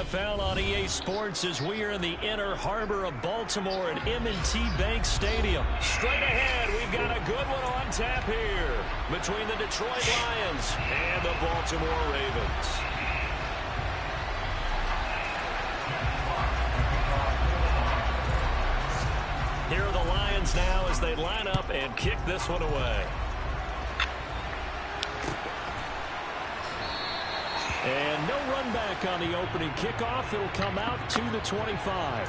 NFL on EA Sports as we are in the inner harbor of Baltimore at M&T Bank Stadium. Straight ahead, we've got a good one on tap here between the Detroit Lions and the Baltimore Ravens. Here are the Lions now as they line up and kick this one away. And no run back on the opening kickoff. It'll come out to the 25.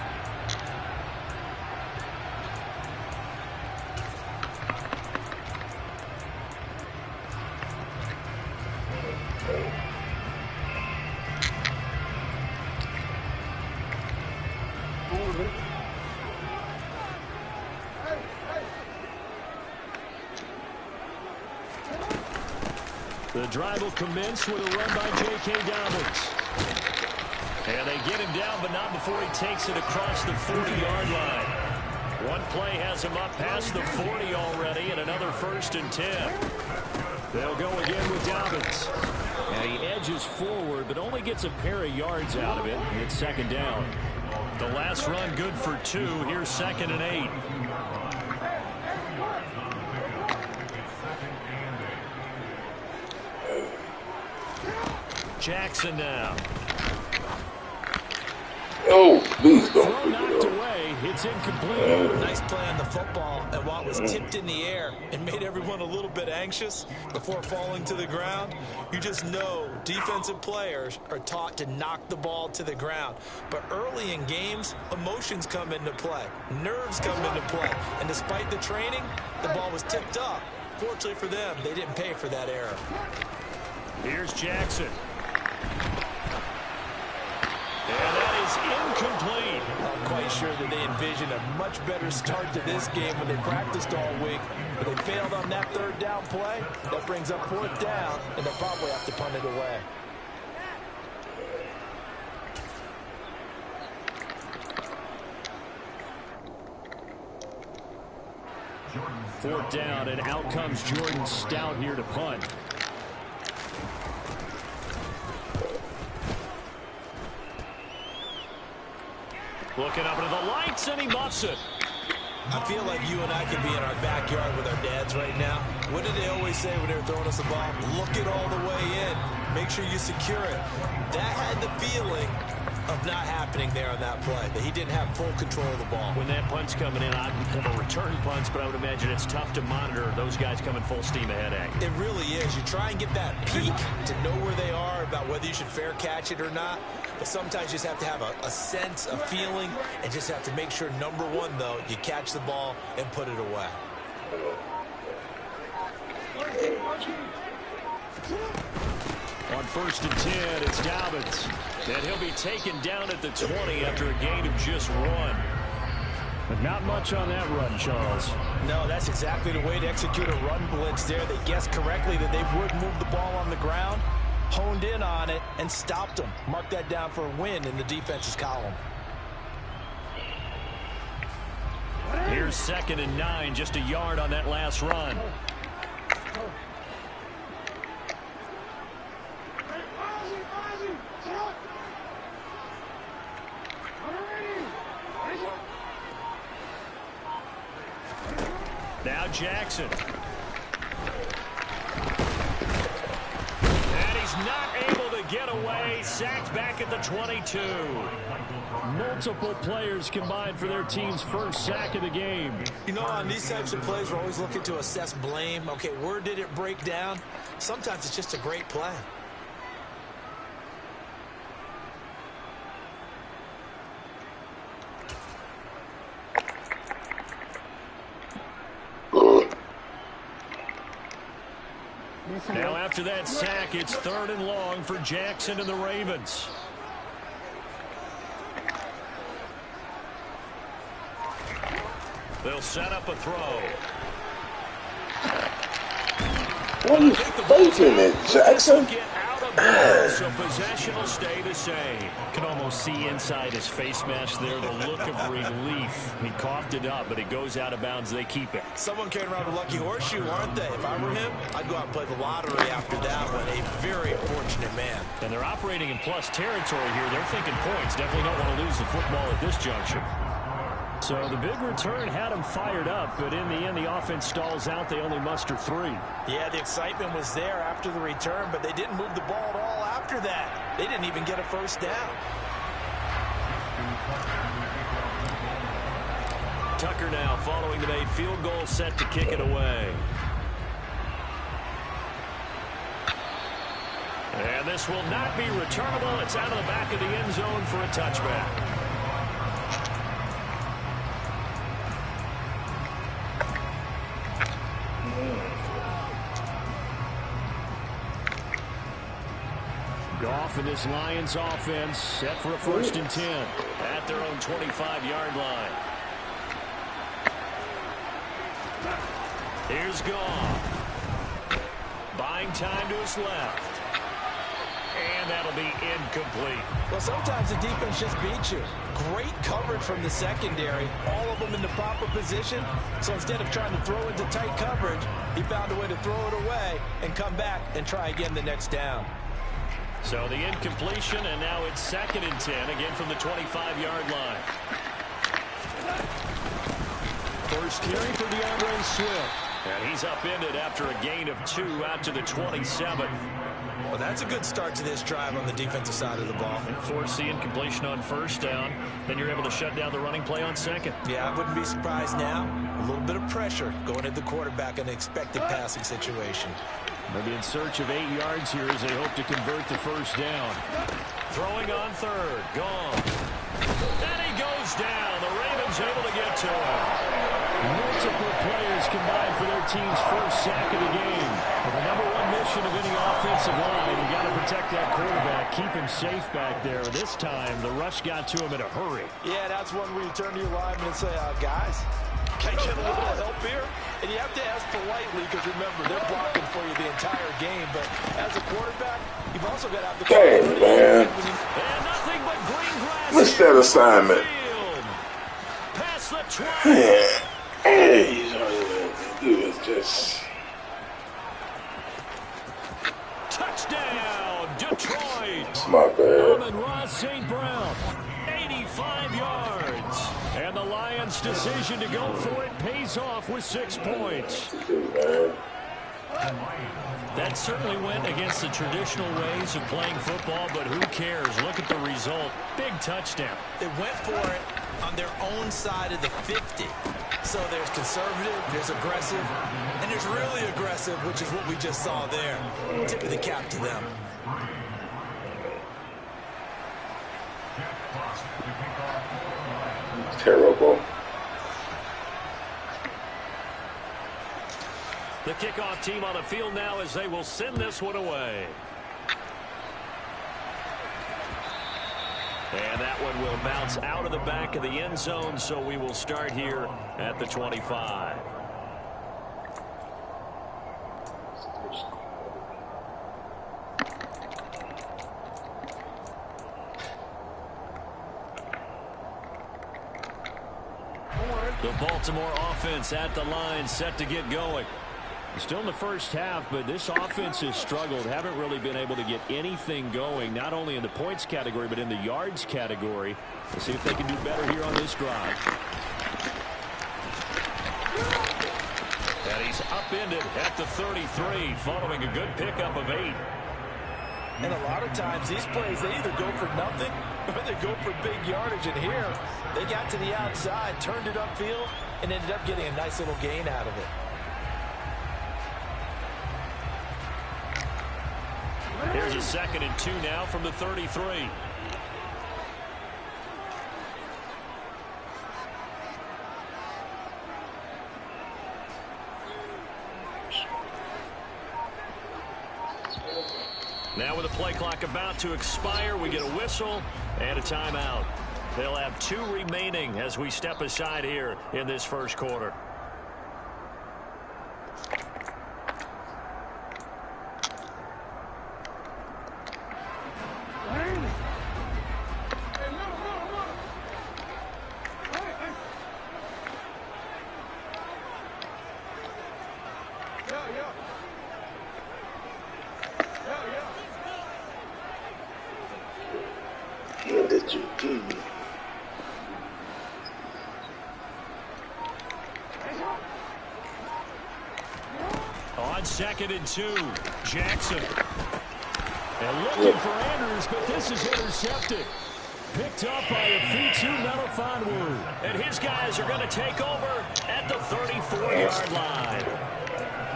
The drive will commence with a run by J.K. Dobbins. And they get him down, but not before he takes it across the 40-yard line. One play has him up past the 40 already, and another 1st and 10. They'll go again with Dobbins. And he edges forward, but only gets a pair of yards out of it. It's 2nd down. The last run good for 2. Here's 2nd and 8. Jackson now. Oh, please don't. Throw knocked away. It's incomplete. Nice play on the football, and while it was tipped in the air and made everyone a little bit anxious before falling to the ground, you just know defensive players are taught to knock the ball to the ground. But early in games, emotions come into play. Nerves come into play. And despite the training, the ball was tipped up. Fortunately for them, they didn't pay for that error. Here's Jackson. And that is incomplete. I'm quite sure that they envisioned a much better start to this game when they practiced all week. But they failed on that 3rd down play. That brings up 4th down, and they'll probably have to punt it away. Fourth down, and out comes Jordan Stout here to punt. Looking up into the lights, and he muffs it. I feel like you and I could be in our backyard with our dads right now. What did they always say when they were throwing us the ball? Look it all the way in. Make sure you secure it. That had the feeling of not happening there on that play, that he didn't have full control of the ball. When that punt's coming in, I have a return punch, but I would imagine it's tough to monitor those guys coming full steam ahead at you. It really is. You try and get that peek to know where they are, about whether you should fair catch it or not. But sometimes you just have to have a sense, a feeling, and just have to make sure, number one, though, you catch the ball and put it away. On 1st and 10, it's Dobbins. And he'll be taken down at the 20 after a gain of just 1. But not much on that run, Charles. No, that's exactly the way to execute a run blitz there. They guessed correctly that they would move the ball on the ground, honed in on it, and stopped them. Mark that down for a win in the defense's column. Here's 2nd and 9, just a yard on that last run. Now Jackson. And he's not able to get away. Sacked back at the 22. Multiple players combined for their team's 1st sack of the game. You know, on these types of plays, we're always looking to assess blame. Okay, where did it break down? Sometimes it's just a great play. Now after that sack, it's 3rd and long for Jackson and the Ravens. They'll set up a throw. What are you fighting it, Jackson? Get out of So possession will stay the same. Can almost see inside his face mask there the look of relief. He coughed it up, but it goes out of bounds. They keep it. Someone came around with a lucky horseshoe, aren't they? If I were him, I'd go out and play the lottery after that one. A very fortunate man. And they're operating in plus territory here. They're thinking points. Definitely don't want to lose the football at this juncture. So the big return had them fired up, but in the end, the offense stalls out. They only muster 3. Yeah, the excitement was there after the return, but they didn't move the ball at all after that. They didn't even get a first down. Tucker now following the made field goal, set to kick it away. And this will not be returnable. It's out of the back of the end zone for a touchback. Goff and this Lions offense set for a 1st and 10 at their own 25-yard line. Here's Goff. Buying time to his left. And that'll be incomplete. Well, sometimes the defense just beats you. Great coverage from the secondary. All of them in the proper position. So instead of trying to throw into tight coverage, he found a way to throw it away and come back and try again the next down. So the incompletion, and now it's 2nd and 10, again from the 25-yard line. First carry for DeAndre Swift. And he's upended after a gain of 2 out to the 27. Well, that's a good start to this drive on the defensive side of the ball. And force the incompletion on 1st down. Then you're able to shut down the running play on 2nd. Yeah, I wouldn't be surprised now. A little bit of pressure going at the quarterback in an expected passing situation. Maybe in search of 8 yards here as they hope to convert the 1st down. Throwing on 3rd. Gone. And he goes down. The Ravens able to get to him. Multiple players combined for their team's 1st sack of the game. But the #1 mission of any offensive line, you got to protect that quarterback, keep him safe back there. This time, the rush got to him in a hurry. Yeah, that's one where you turn to your lineman and say, guys, can I get a little help here? And you have to ask politely because, remember, they're blocking for you the entire game. But as a quarterback, you've also got to have the... Dang, man. And nothing but green grass. Missed that assignment. Past the 20. Hey, dude, it's just... Touchdown, Detroit. It's my bad. Amon-Ra St. Brown, 85 yards. And the Lions' decision to go for it pays off with 6 points. That certainly went against the traditional ways of playing football, but who cares? Look at the result. Big touchdown. They went for it on their own side of the 50. So there's conservative, there's aggressive, and there's really aggressive, which is what we just saw there. Tip of the cap to them. Terrible. The kickoff team on the field now as they will send this one away. And that one will bounce out of the back of the end zone, so we will start here at the 25. The Baltimore offense at the line, set to get going. Still in the first half, but this offense has struggled. Haven't really been able to get anything going, not only in the points category, but in the yards category. Let's see if they can do better here on this drive. And he's upended at the 33, following a good pickup of 8. And a lot of times, these plays, they either go for nothing or they go for big yardage. And here, they got to the outside, turned it upfield, and ended up getting a nice little gain out of it. Here's a 2nd and 2 now from the 33. Now with the play clock about to expire, we get a whistle and a timeout. They'll have 2 remaining as we step aside here in this first quarter. What did you do? On 2nd and 2, Jackson. And looking for Andrews, but this is intercepted. Picked up by a V2 Melifonwu. And his guys are going to take over at the 34-yard line.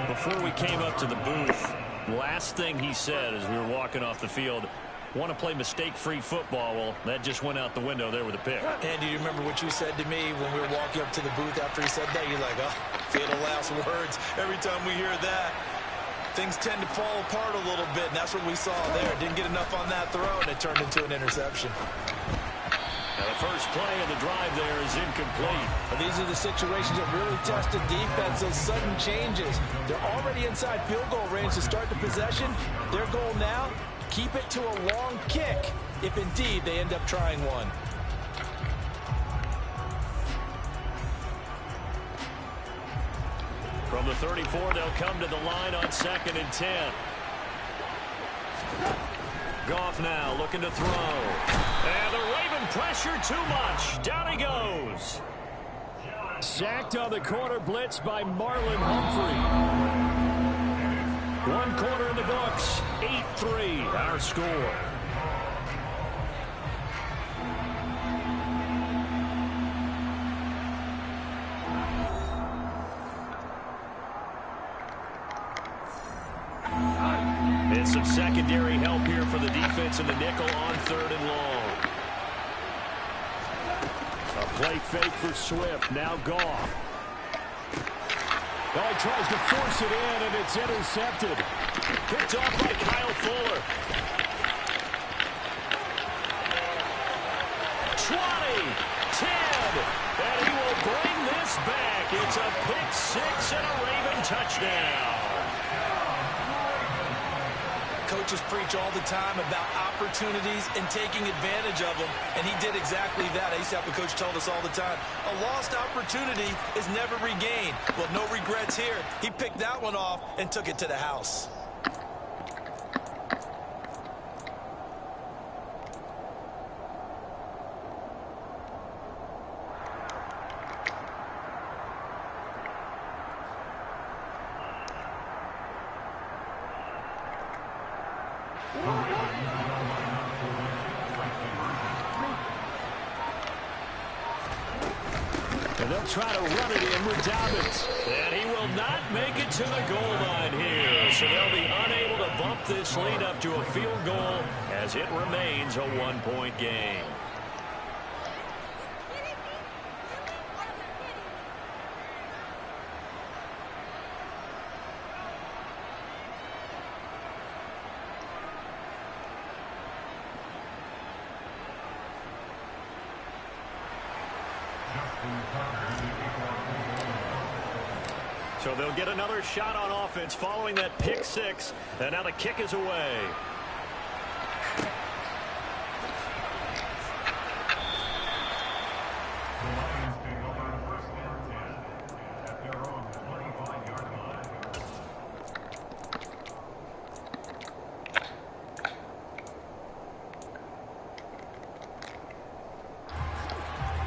Before we came up to the booth, last thing he said as we were walking off the field, want to play mistake-free football. Well, that just went out the window there with a pick. And do you remember what you said to me when we were walking up to the booth after he said that? You're like, oh, fatal last words. Every time we hear that, things tend to fall apart a little bit, and that's what we saw there. Didn't get enough on that throw, and it turned into an interception. Now the first play of the drive there is incomplete. Well, these are the situations that really test the defense, those sudden changes. They're already inside field goal range to start the possession. Their goal now, keep it to a long kick, if indeed they end up trying one. From the 34, they'll come to the line on 2nd and 10. Goff now looking to throw. And the Raven pressure too much. Down he goes. Sacked on the corner blitz by Marlon Humphrey. One quarter in the books. 8-3 our score. And some secondary help here for the defense in the nickel on 3rd and long. A play fake for Swift. Now Goff. Oh, he tries to force it in, and it's intercepted. Picked off by Kyle Fuller. 20, 10, and he will bring this back. It's a pick six and a Raven touchdown. Coaches preach all the time about opportunities and taking advantage of them, and he did exactly that. I used to have a coach told us all the time, a lost opportunity is never regained. Well, no regrets here. He picked that one off and took it to the house. And they'll try to run it in with Dobbins. And he will not make it to the goal line here. So they'll be unable to bump this lead up to a field goal as it remains a one-point game. So they'll get another shot on offense following that pick six. And now the kick is away.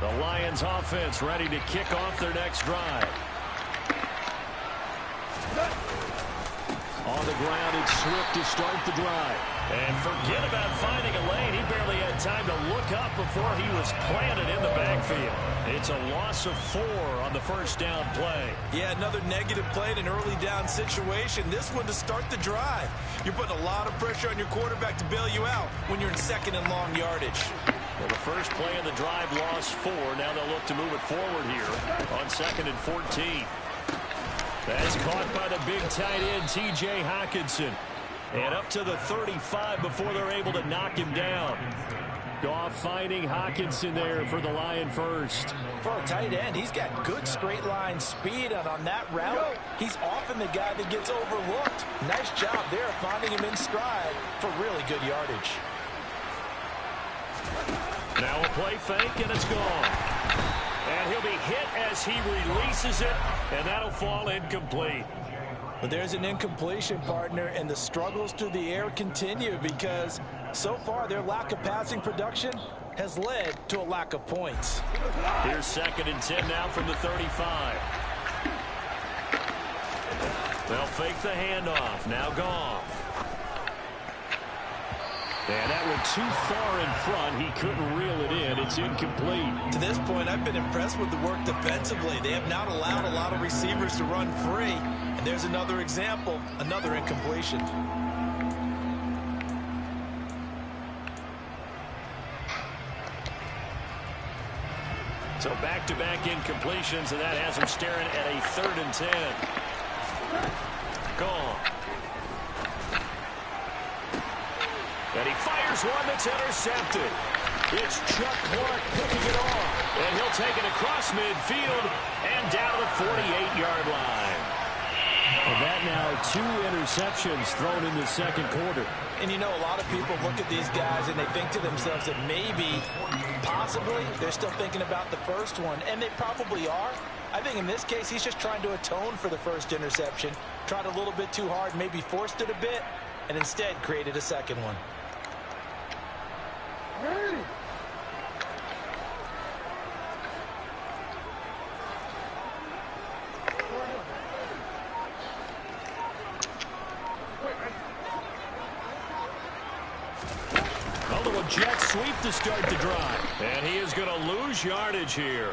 The Lions offense ready to kick off their next drive. On the ground, it's Swift to start the drive. And forget about finding a lane. He barely had time to look up before he was planted in the backfield. It's a loss of 4 on the first down play. Yeah, another negative play in an early down situation. This one to start the drive. You're putting a lot of pressure on your quarterback to bail you out when you're in 2nd and long yardage. Well, the first play of the drive lost 4. Now they'll look to move it forward here on 2nd and 14. That's caught by the big tight end, T.J. Hockenson. And up to the 35 before they're able to knock him down. Goff finding Hockenson there for the Lion first. For a tight end, he's got good straight line speed, and on that route, he's often the guy that gets overlooked. Nice job there finding him in stride for really good yardage. Now a play fake, and it's gone. And he'll be hit as he releases it, and that'll fall incomplete. But there's an incompletion, partner, and the struggles through the air continue because so far their lack of passing production has led to a lack of points. Here's 2nd and 10 now from the 35. They'll fake the handoff. Now Goff. And that went too far in front. He couldn't reel it in. It's incomplete. To this point, I've been impressed with the work defensively. They have not allowed a lot of receivers to run free. And there's another example, another incompletion. So back-to-back incompletions, and that has him staring at a 3rd and 10. Gone. And he fires one that's intercepted. It's Chuck Clark picking it off. And he'll take it across midfield and down to the 48-yard line. And that now 2 interceptions thrown in the 2nd quarter. And you know, a lot of people look at these guys and they think to themselves that maybe, possibly, they're still thinking about the first one. And they probably are. I think in this case, he's just trying to atone for the first interception. Tried a little bit too hard, maybe forced it a bit, and instead created a second one. A little jet sweep to start the drive. And he is going to lose yardage here.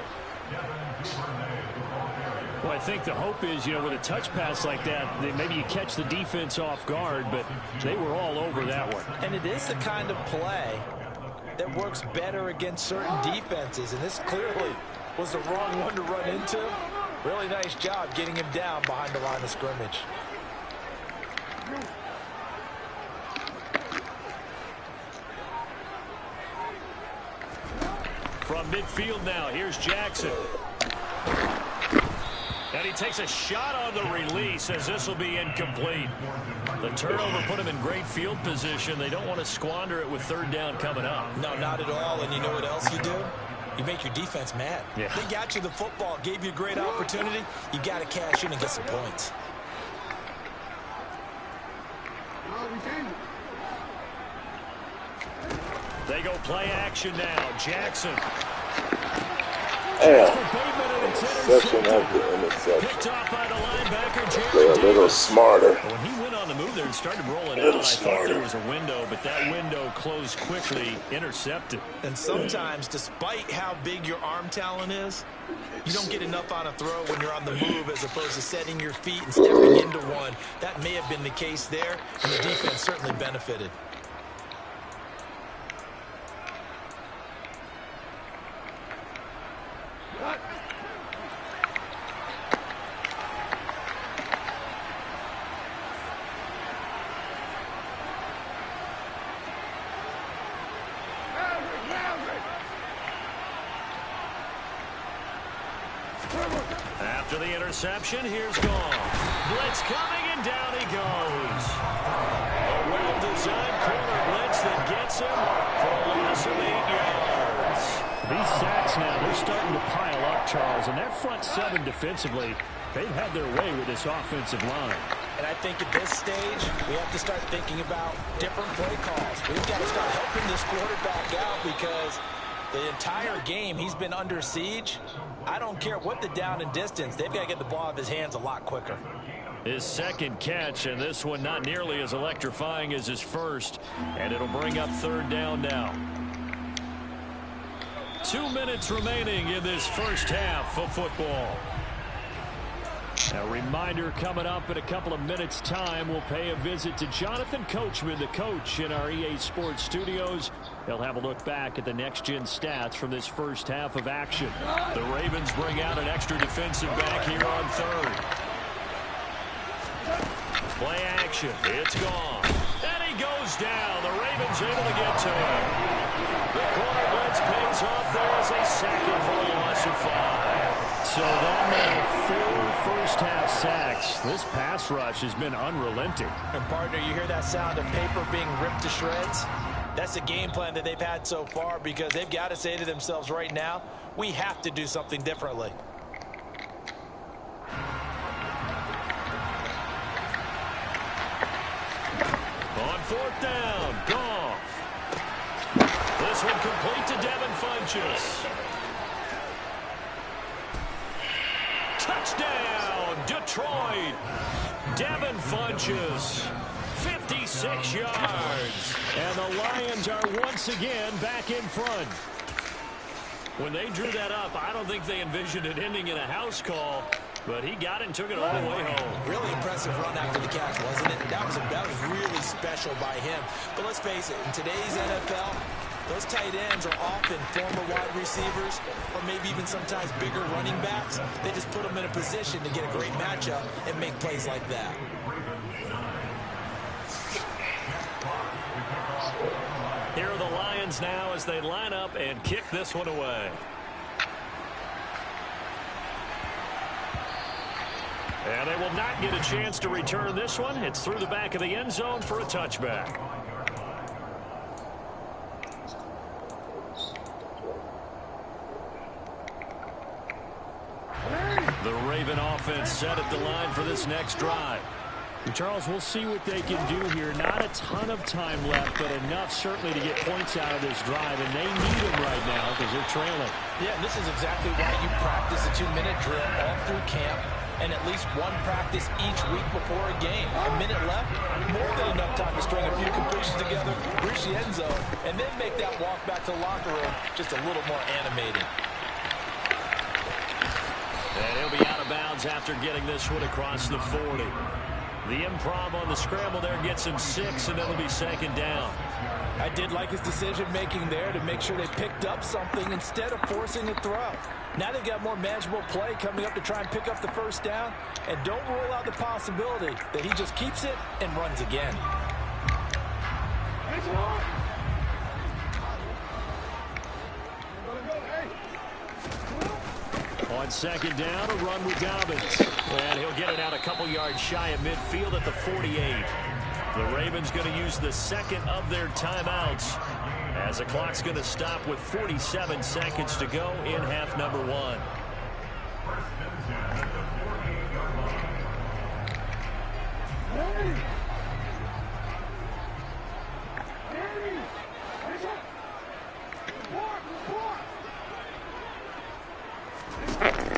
Well, I think the hope is, you know, with a touch pass like that, maybe you catch the defense off guard, but they were all over that one. And it is the kind of play that works better against certain defenses, and this clearly was the wrong one to run into. Really nice job getting him down behind the line of scrimmage. From midfield now, here's Jackson. And he takes a shot on the release as this will be incomplete. The turnover put him in great field position. They don't want to squander it with 3rd down coming up. No, not at all. And you know what else you do? You make your defense mad. Yeah. They got you the football, gave you a great opportunity. You got to cash in and get some points. They go play action now. Jackson. Interception after interception. Picked off by the linebacker, Play a little smarter. When he went on the move there and started rolling out, I thought there was a window, but that window closed quickly, intercepted. And sometimes, despite how big your arm talent is, you don't get enough on a throw when you're on the move as opposed to setting your feet and stepping into one. That may have been the case there, and the defense certainly benefited. After the interception, here's Goff. Blitz coming, and down he goes. A well-designed corner blitz that gets him for a loss of 8 yards. These sacks now, they're starting to pile up, Charles, and that front 7 defensively, they've had their way with this offensive line. And I think at this stage, we have to start thinking about different play calls. We've got to start helping this quarterback out because the entire game he's been under siege. I don't care what the down and distance. They've got to get the ball out of his hands a lot quicker. His 2nd catch, and this one not nearly as electrifying as his first. And it'll bring up 3rd down now. 2 minutes remaining in this first half of football. A reminder coming up in a couple of minutes' time. We'll pay a visit to Jonathan Coachman, the coach in our EA Sports studios. He'll have a look back at the next-gen stats from this first half of action. The Ravens bring out an extra defensive back here on 3rd. Play action. It's gone. And he goes down. The Ravens able to get to him. The corner blitz pays off. There is a sack for a loss of 5. So that made 4 first-half sacks. This pass rush has been unrelenting. And, partner, you hear that sound of paper being ripped to shreds? That's the game plan that they've had so far because they've got to say to themselves right now, we have to do something differently. 4th down. Goff. This one complete to Devin Funchess. Touchdown, Detroit. Devin Funchess, 56 yards. And the Lions are once again back in front. When they drew that up, I don't think they envisioned it ending in a house call. But he got it and took it all the way home. Really impressive run after the catch, wasn't it? That was really special by him. But let's face it, in today's NFL, those tight ends are often former wide receivers or maybe even sometimes bigger running backs. They just put them in a position to get a great matchup and make plays like that. Here are the Lions now as they line up and kick this one away. And they will not get a chance to return this one. It's through the back of the end zone for a touchback. The Raven offense set at the line for this next drive. And Charles, we'll see what they can do here. Not a ton of time left, but enough certainly to get points out of this drive. And they need them right now because they're trailing. Yeah, and this is exactly why you practice a 2-minute drill all through camp. And at least one practice each week before a game. A minute left, more than enough time to string a few completions together, reach the end zone, and then make that walk back to the locker room just a little more animated. And he'll be out of bounds after getting this one across the 40. The improv on the scramble there gets him 6, and it'll be 2nd down. I did like his decision-making there to make sure they picked up something instead of forcing a throw. Now they've got more manageable play coming up to try and pick up the 1st down. And don't rule out the possibility that he just keeps it and runs again. On 2nd down, a run with Dobbins. And he'll get it out a couple yards shy of midfield at the 48. The Ravens going to use the 2nd of their timeouts as the clock's going to stop with 47 seconds to go in half number 1.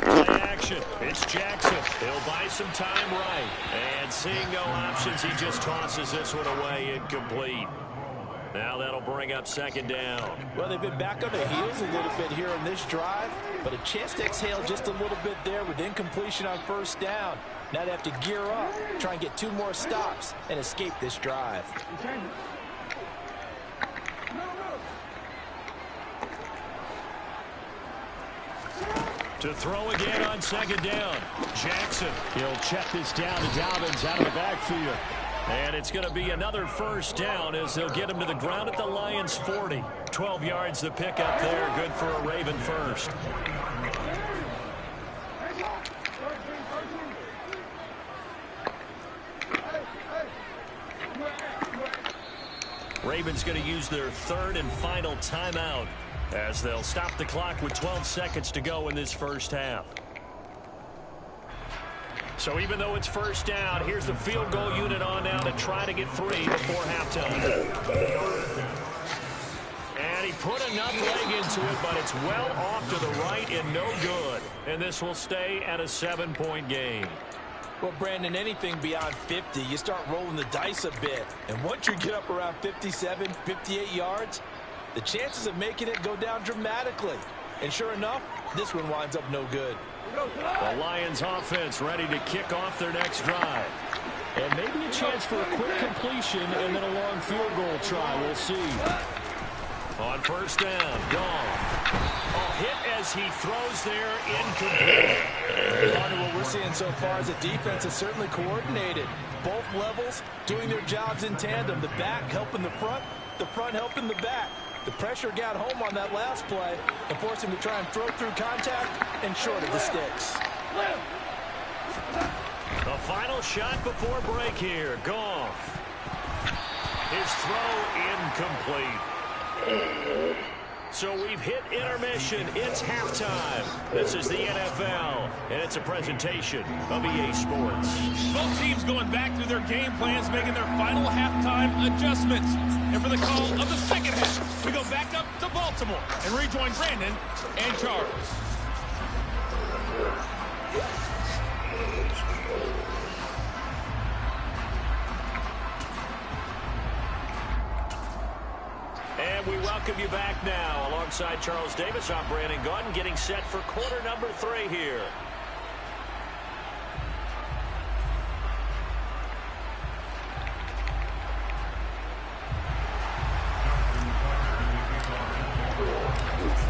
Play action. It's Jackson. He'll buy some time right. And seeing no options, he just tosses this one away incomplete. Now that'll bring up 2nd down. Well, they've been back on their heels a little bit here on this drive, but a chance to exhale just a little bit there with incompletion on 1st down. Now they have to gear up, try and get 2 more stops, and escape this drive. To throw again on 2nd down. Jackson. He'll check this down to Dobbins out of the backfield. And it's going to be another 1st down as they'll get him to the ground at the Lions' 40. 12 yards to pick up there. Good for a Raven 1st. Ravens going to use their 3rd and final timeout as they'll stop the clock with 12 seconds to go in this 1st half. So even though it's 1st down, here's the field goal unit on now to try to get 3 before halftime. And he put enough leg into it, but it's well off to the right and no good. And this will stay at a 7-point game. Well, Brandon, anything beyond 50, you start rolling the dice a bit. And once you get up around 57, 58 yards, the chances of making it go down dramatically. And sure enough, this one winds up no good. The Lions offense ready to kick off their next drive. And maybe a chance for a quick completion and then a long field goal try. We'll see. On 1st down, gone. Hit as he throws there, incomplete. What we're seeing so far is a defense is certainly coordinated. Both levels doing their jobs in tandem. The back helping the front helping the back. The pressure got home on that last play and forced him to try and throw through contact and short of the sticks. The final shot before break here. Goff. His throw incomplete. So we've hit intermission. It's halftime. This is the NFL, and it's a presentation of EA Sports. Both teams going back through their game plans, making their final halftime adjustments. And for the call of the second half, we go back up to Baltimore and rejoin Brandon and Charles. And we welcome you back now. Alongside Charles Davis, I'm Brandon Gunn, getting set for quarter number 3 here.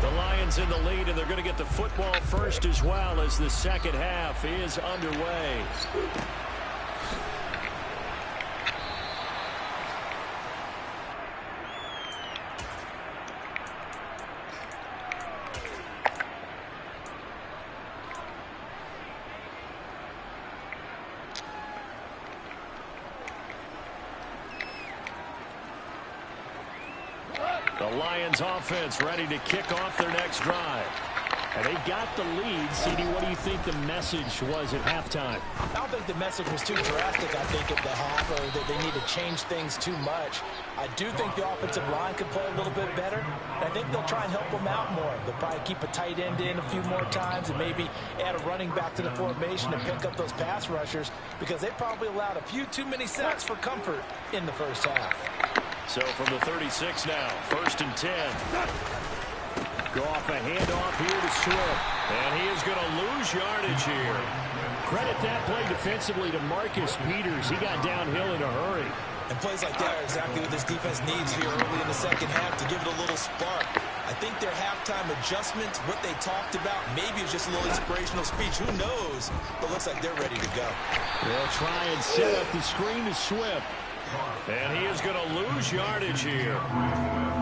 The Lions in the lead, and they're going to get the football first as well as the second half is underway. The Lions offense ready to kick off their next drive. And they've got the lead. CD, what do you think the message was at halftime? I don't think the message was too drastic, I think, at the half, or that they need to change things too much. I do think the offensive line could play a little bit better. I think they'll try and help them out more. They'll probably keep a tight end in a few more times and maybe add a running back to the formation and pick up those pass rushers, because they probably allowed a few too many sacks for comfort in the first half. So from the 36 now, 1st and 10. Go off a handoff here to Swift. And he is going to lose yardage here. Credit that play defensively to Marcus Peters. He got downhill in a hurry. And plays like that are exactly what this defense needs here early in the second half to give it a little spark. I think their halftime adjustments, what they talked about, maybe it's just a little inspirational speech. Who knows? But looks like they're ready to go. They'll try and set up the screen to Swift. And he is going to lose yardage here.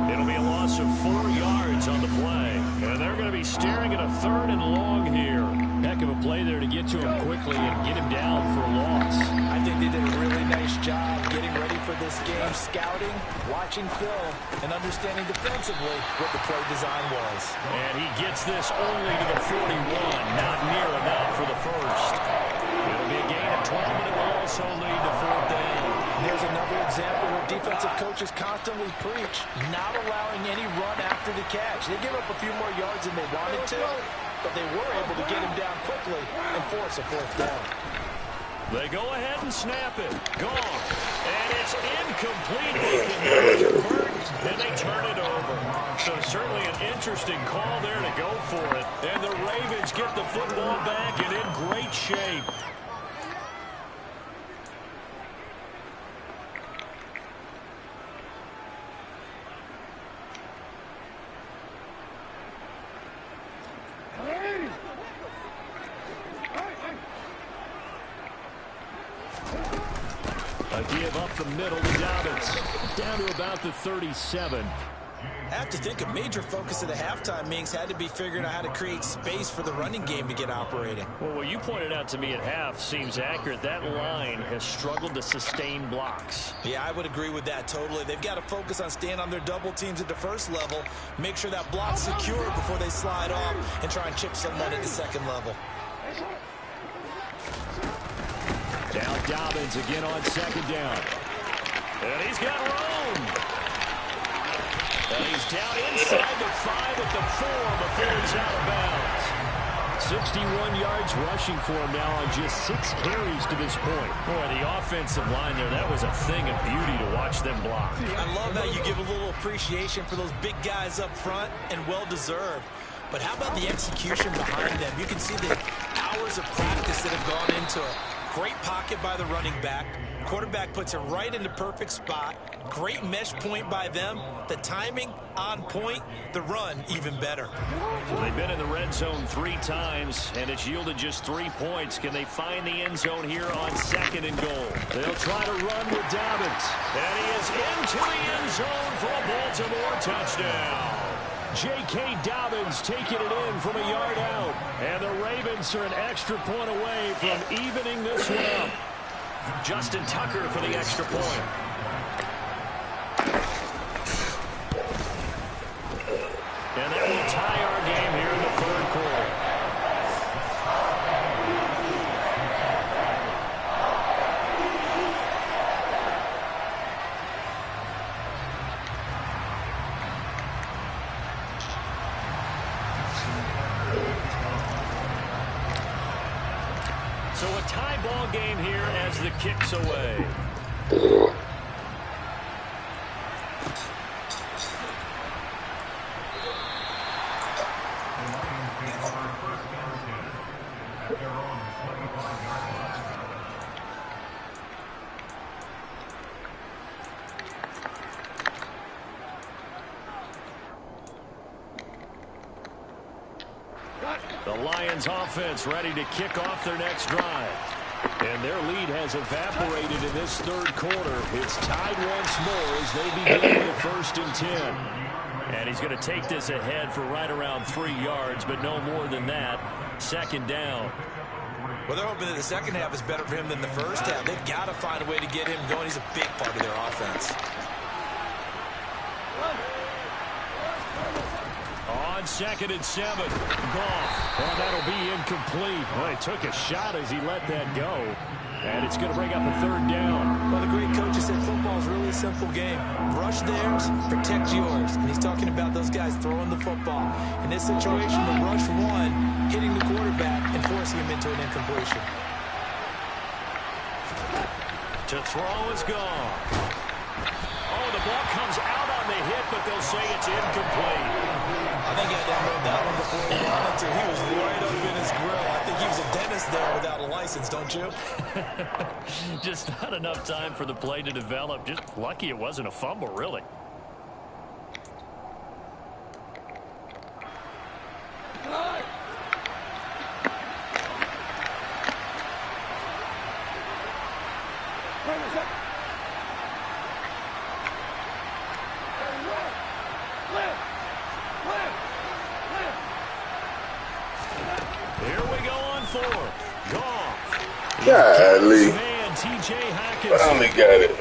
It'll be a loss of 4 yards on the play. And they're going to be staring at a 3rd and long here. Heck of a play there to get to him quickly and get him down for a loss. I think they did a really nice job getting ready for this game, scouting, watching film, and understanding defensively what the play design was. And he gets this only to the 41. Not near enough for the first. It'll be a gain of 12, but it will also lead to 4th down. There's another example where defensive coaches constantly preach not allowing any run after the catch. They give up a few more yards than they wanted to, but they were able to get him down quickly and force a 4th down. They go ahead and snap it. Gone. And it's incomplete. They can convert, and they turn it over. So certainly an interesting call there to go for it. And the Ravens get the football back and in great shape. A give up the middle to Dobbins. Down to about the 37. I have to think a major focus of the halftime meetings had to be figuring out how to create space for the running game to get operating. Well, what you pointed out to me at half seems accurate. That line has struggled to sustain blocks. Yeah, I would agree with that totally. They've got to focus on staying on their double teams at the first level, make sure that block's secure before they slide off and try and chip someone at the second level. Now Dobbins again on 2nd down. And he's got room. And he's down inside the 5 at the 4 before he's out of bounds. 61 yards rushing for him now on just 6 carries to this point. Boy, the offensive line there, that was a thing of beauty to watch them block. I love how you give a little appreciation for those big guys up front, and well-deserved. But how about the execution behind them? You can see the hours of practice that have gone into it. Great pocket by the running back. Quarterback puts it right in the perfect spot. Great mesh point by them. The timing on point. The run even better. Well, they've been in the red zone 3 times, and it's yielded just 3 points. Can they find the end zone here on 2nd and goal? They'll try to run with Dobbins. And he is into the end zone for a Baltimore touchdown. J.K. Dobbins taking it in from a yard out. And the Ravens are an extra point away from evening this one up. Justin Tucker for the extra point. And that will tie our game here in the third quarter. So a tie ball game here as the kick's away. The Lions offense ready to kick off their next drive. And their lead has evaporated in this third quarter. It's tied once more as they begin with a 1st and 10. And he's going to take this ahead for right around 3 yards, but no more than that. 2nd down. Well, they're hoping that the second half is better for him than the first half. They've got to find a way to get him going. He's a big part of their offense. On 2nd and 7, Goff. Well, that'll be incomplete. Boy, he took a shot as he let that go. And it's going to bring up a 3rd down. Well, the great coach has said football is really a simple game. Rush theirs, protect yours. And he's talking about those guys throwing the football. In this situation, the rush one, hitting the quarterback and forcing him into an incompletion. To throw is gone. Oh, the ball comes out on the hit, but they'll say it's incomplete. I think he had to have that one before he wanted to. He was right up in his grill. I think he was a dentist there without a license, don't you? Just not enough time for the play to develop. Just lucky it wasn't a fumble, really. Golly. Finally got it.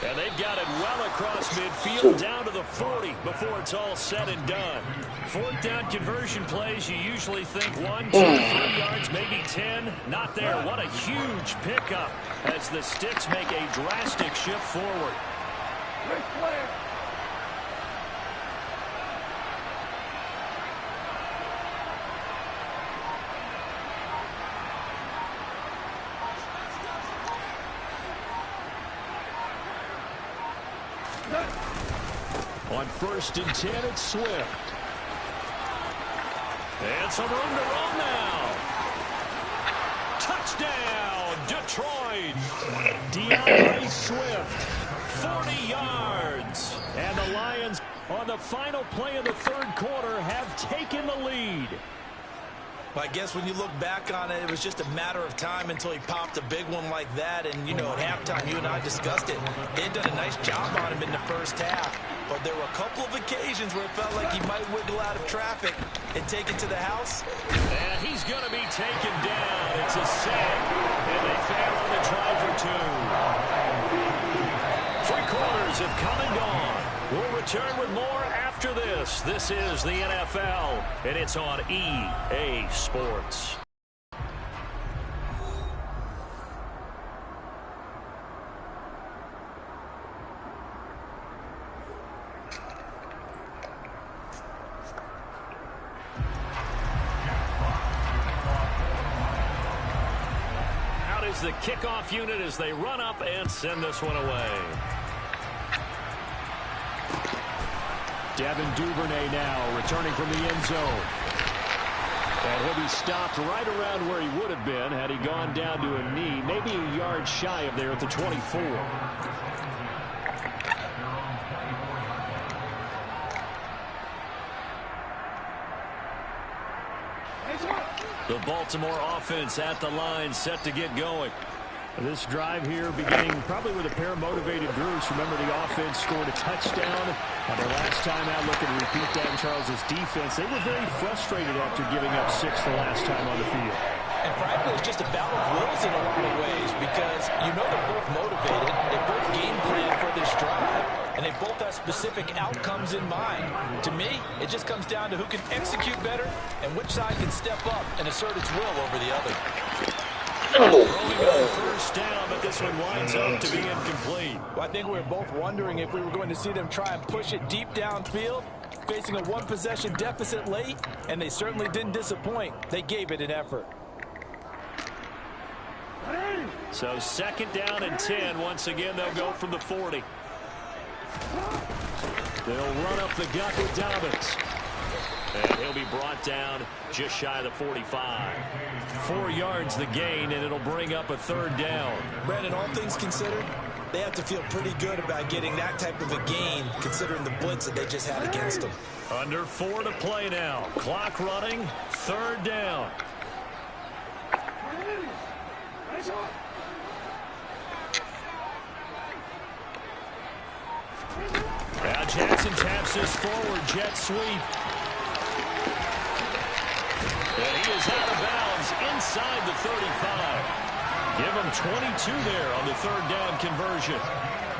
And they've got it well across midfield down to the 40 before it's all said and done. 4th down conversion plays, you usually think 1, 2, 3 yards, maybe 10. Not there. What a huge pickup as the Sticks make a drastic shift forward. On 1st and 10, it's Swift. And some room to run now. Touchdown, Detroit. DeAndre Swift, 40 yards. And the Lions, on the final play of the third quarter, have taken the lead. Well, I guess when you look back on it, it was just a matter of time until he popped a big one like that. And, you know, at halftime, you and I discussed it. They had done a nice job on him in the first half. But there were a couple of occasions where it felt like he might wiggle out of traffic and take it to the house. And he's going to be taken down. It's a sack. And they fail on the try for 2. 3 quarters have come and gone. We'll return with more after this. This is the NFL, and it's on EA Sports. Out is the kickoff unit as they run up and send this one away. Devin Duvernay now returning from the end zone. And he'll be stopped right around where he would have been had he gone down to a knee, maybe a yard shy of there at the 24. The Baltimore offense at the line, set to get going. This drive here beginning probably with a pair of motivated groups. Remember, the offense scored a touchdown. And the last time out, looking to repeat that in Charles's defense. They were very frustrated after giving up 6 the last time on the field. And frankly, it's just a battle of wills in a lot of ways because you know they're both motivated. They both game plan for this drive. and they both have specific outcomes in mind. To me, it just comes down to who can execute better and which side can step up and assert its will over the other. Throwing on first down, but this one winds up to be incomplete. Well, I think we were both wondering if we were going to see them try and push it deep downfield, facing a one-possession deficit late, and they certainly didn't disappoint. They gave it an effort. So 2nd down and 10. Once again, they'll go from the 40. They'll run up the gut with Dobbins. And he'll be brought down just shy of the 45. 4 yards the gain, and it'll bring up a 3rd down. Brandon, all things considered, they have to feel pretty good about getting that type of a gain, considering the blitz that they just had against them. Under 4 to play now. Clock running. 3rd down. Now Jackson taps this forward jet sweep. And he is out of bounds inside the 35. Give him 22 there on the 3rd down conversion.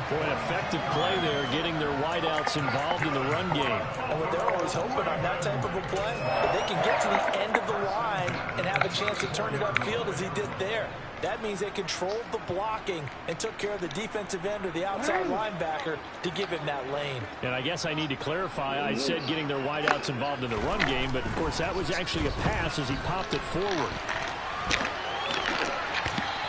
Boy, an effective play there, getting their wideouts involved in the run game. And what they're always hoping on that type of a play, that they can get to the end of the line and have a chance to turn it upfield as he did there. That means they controlled the blocking and took care of the defensive end or the outside linebacker to give him that lane. And I guess I need to clarify, I said getting their wideouts involved in the run game, but of course that was actually a pass as he popped it forward.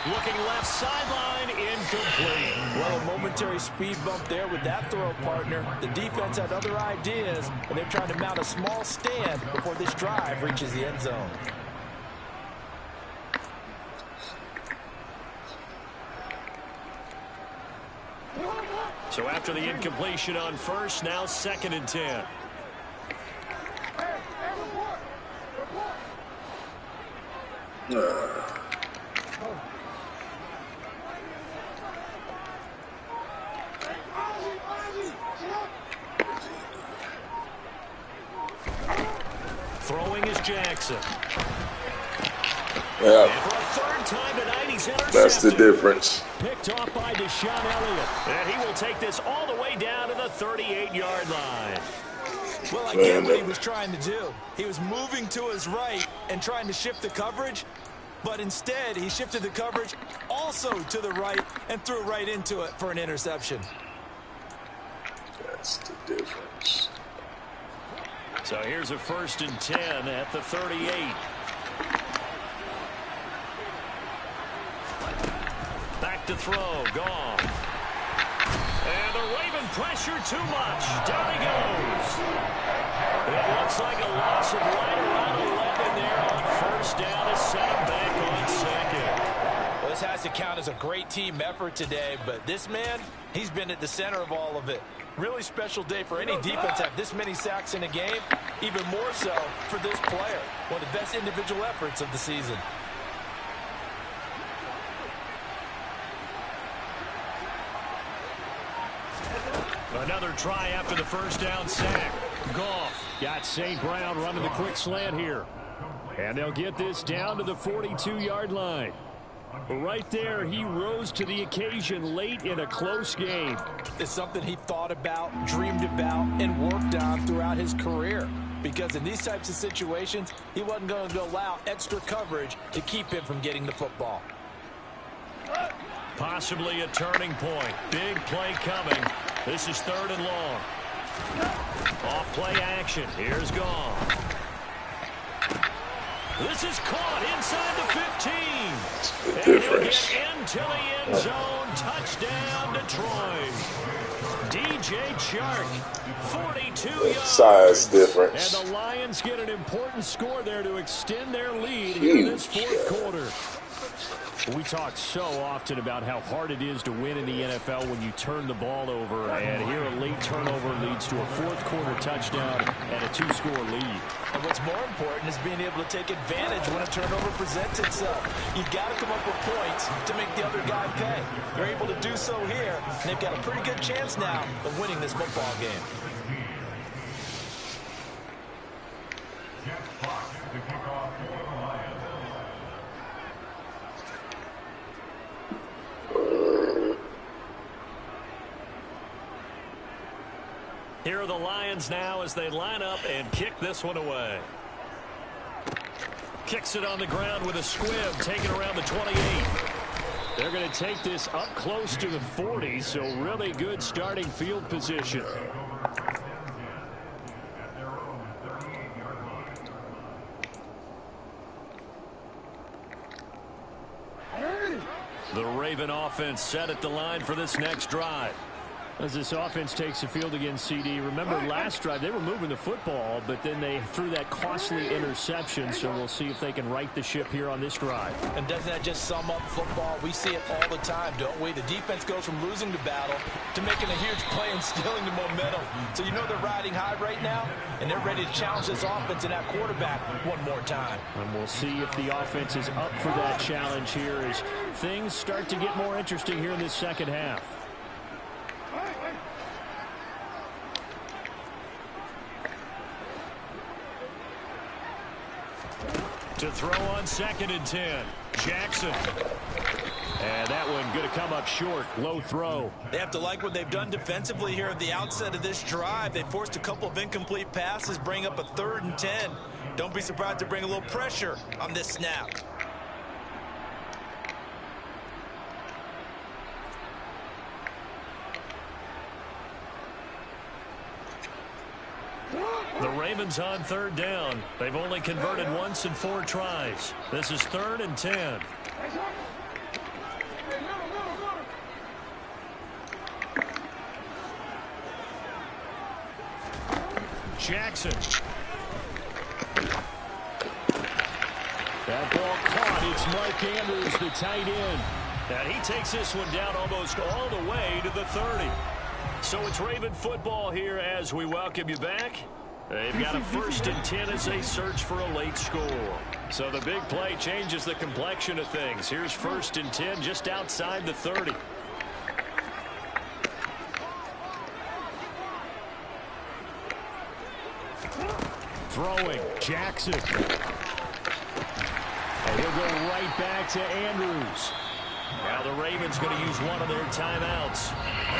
Looking left sideline, incomplete. Well, a momentary speed bump there with that throw, partner. The defense had other ideas, and they're trying to mount a small stand before this drive reaches the end zone. So after the incompletion on first, now 2nd and 10. Throwing is Jackson. Yeah. And for a 3rd time tonight, he's intercepted. That's the difference. Picked off by Deshaun Elliott. And he will take this all the way down to the 38-yard line. Well, I get what he was trying to do. He was moving to his right and trying to shift the coverage, but instead he shifted the coverage also to the right and threw right into it for an interception. That's the difference. So here's a 1st and 10 at the 38. Back to throw, gone. And the Raven pressure too much. Down he goes. It looks like a loss of right around 11 there on 1st down to set him back on 2nd. Well, this has to count as a great team effort today, but this man, he's been at the center of all of it. Really special day for any defense to have this many sacks in a game, even more so for this player. One of the best individual efforts of the season. Another try after the 1st down sack. Goff got St. Brown running the quick slant here. And they'll get this down to the 42-yard line. Right there, he rose to the occasion late in a close game. It's something he thought about, dreamed about, and worked on throughout his career. Because in these types of situations, he wasn't going to allow extra coverage to keep him from getting the football. Possibly a turning point. Big play coming. This is 3rd and long. Off play action. Here's Goff. This is caught inside the 15. The and he'll difference. get into the end zone. Touchdown, Detroit. DJ Chark, 42 yards. Size difference. And the Lions get an important score there to extend their lead here in this 4th quarter. We talk so often about how hard it is to win in the NFL when you turn the ball over, and here a late turnover leads to a 4th quarter touchdown and a 2-score lead. And what's more important is being able to take advantage when a turnover presents itself. You've got to come up with points to make the other guy pay. They're able to do so here, and they've got a pretty good chance now of winning this football game. Here are the Lions now as they line up and kick this one away. Kicks it on the ground with a squib, taken around the 28. They're going to take this up close to the 40, so really good starting field position. The Raven offense set at the line for this next drive. As this offense takes the field against CD, remember last drive they were moving the football, but then they threw that costly interception, so we'll see if they can right the ship here on this drive. And doesn't that just sum up football? We see it all the time, don't we? The defense goes from losing the battle to making a huge play and stealing the momentum. So you know they're riding high right now, and they're ready to challenge this offense and that quarterback one more time. And we'll see if the offense is up for that challenge here as things start to get more interesting here in this second half. To throw on 2nd and 10. Jackson. And that one going to come up short. Low throw. They have to like what they've done defensively here at the outset of this drive. They forced a couple of incomplete passes, bring up a 3rd and 10. Don't be surprised to bring a little pressure on this snap. The Ravens on 3rd down. They've only converted once in 4 tries. This is 3rd and 10. Jackson. That ball caught. It's Mark Andrews, the tight end. And he takes this one down almost all the way to the 30. So it's Raven football here as we welcome you back. They've got a 1st and 10 as they search for a late score. So the big play changes the complexion of things. Here's 1st and 10 just outside the 30. Throwing, Jackson. And he'll go right back to Andrews. Now the Ravens going to use one of their timeouts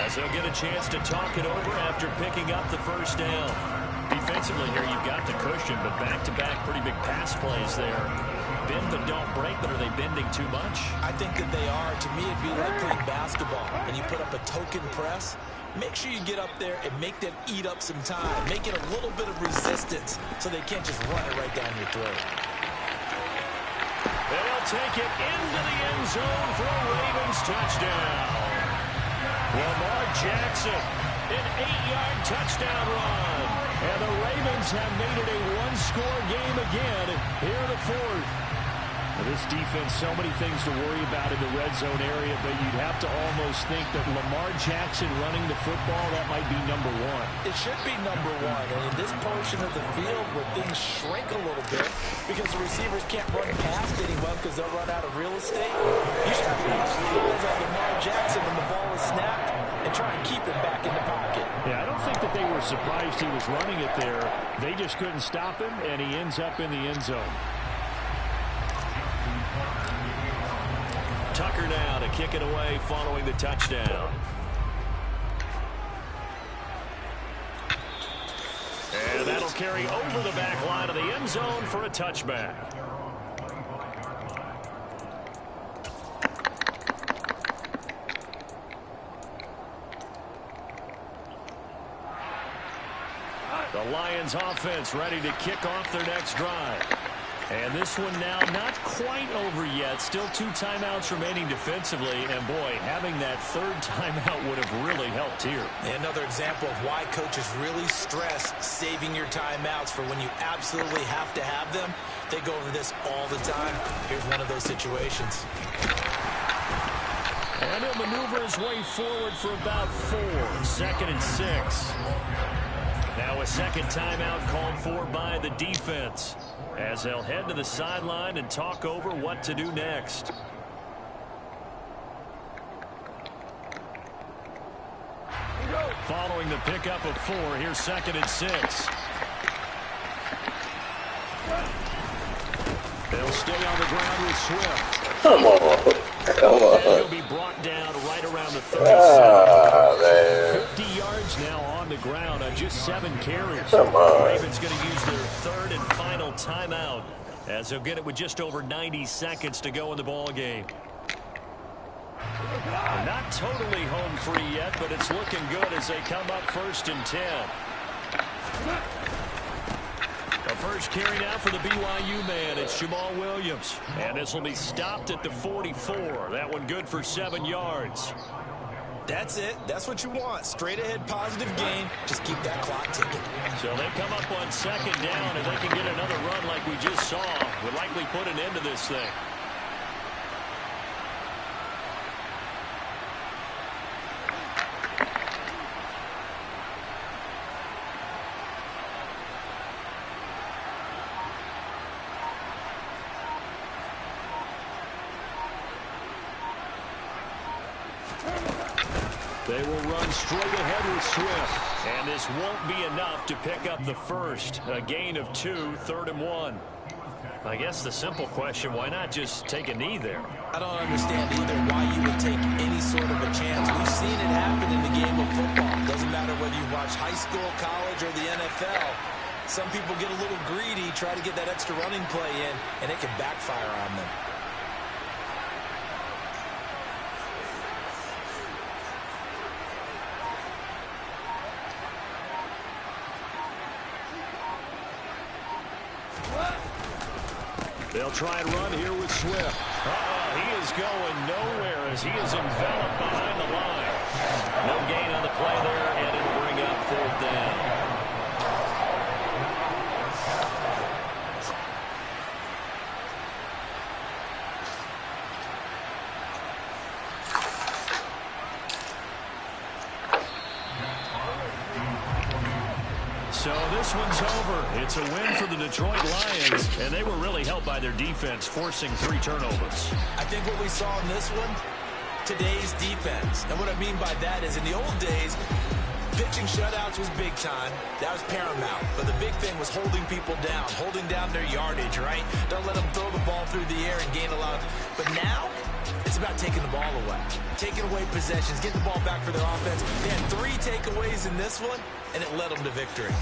as they'll get a chance to talk it over after picking up the 1st down. Defensively here, you've got the cushion, but back-to-back pretty big pass plays there. Bend but don't break, but are they bending too much? I think that they are. To me, it'd be like playing basketball, and you put up a token press. Make sure you get up there and make them eat up some time. Make it a little bit of resistance so they can't just run it right down your throat. They'll take it into the end zone for a Ravens touchdown. Lamar Jackson, an 8-yard touchdown run. And the Ravens have made it a one-score game again here in the 4th. This defense, so many things to worry about in the red zone area, but you'd have to almost think that Lamar Jackson running the football, that might be number 1. It should be number 1. And in this portion of the field where things shrink a little bit because the receivers can't run past anyone because they'll run out of real estate, you should have your eyes on Lamar Jackson when the ball is snapped and try and keep him back in the pocket. Yeah, I don't think that they were surprised he was running it there. They just couldn't stop him, and he ends up in the end zone. Tucker now to kick it away following the touchdown. And that'll carry over the back line of the end zone for a touchback. The Lions offense ready to kick off their next drive. And this one now not quite over yet. Still 2 timeouts remaining defensively. And, boy, having that 3rd timeout would have really helped here. Another example of why coaches really stress saving your timeouts for when you absolutely have to have them. They go over this all the time. Here's one of those situations. And he'll maneuver his way forward for about 4. 2nd and 6. Now a 2nd timeout called for by the defense, as they'll head to the sideline and talk over what to do next. Following the pickup of 4, here's 2nd and 6. They'll stay on the ground with Swift. Come on. Come on. And he'll be brought down right around the 37. 50 yards now on the ground on just 7 carries. Come on. Ravens going to use their third and final timeout as they'll get it with just over 90 seconds to go in the ball game. Not totally home free yet, but it's looking good as they come up 1st and 10. The first carry now for the BYU man. It's Jamal Williams. And this will be stopped at the 44. That one good for 7 yards. That's it. That's what you want. Straight ahead positive gain. Just keep that clock ticking. So they come up on 2nd down, and they can get another run like we just saw. Would likely put an end to this thing. They will run straight ahead with Swift. And this won't be enough to pick up the first. A gain of 2, 3rd and 1. I guess the simple question, why not just take a knee there? I don't understand either why you would take any sort of a chance. We've seen it happen in the game of football. Doesn't matter whether you watch high school, college, or the NFL. Some people get a little greedy, try to get that extra running play in, and it can backfire on them. They'll try and run here with Swift. He is going nowhere as he is enveloped behind the line. No gain on the play there, and it'll bring up 4th down. So this one's over. It's a win for the Detroit Lions, and they were really helped by their defense, forcing 3 turnovers. I think what we saw in this one, today's defense. And what I mean by that is in the old days, pitching shutouts was big time. That was paramount. But the big thing was holding people down, holding down their yardage, right? Don't let them throw the ball through the air and gain a lot. But now, it's about taking the ball away. Taking away possessions, getting the ball back for their offense. They had 3 takeaways in this one, and it led them to victory.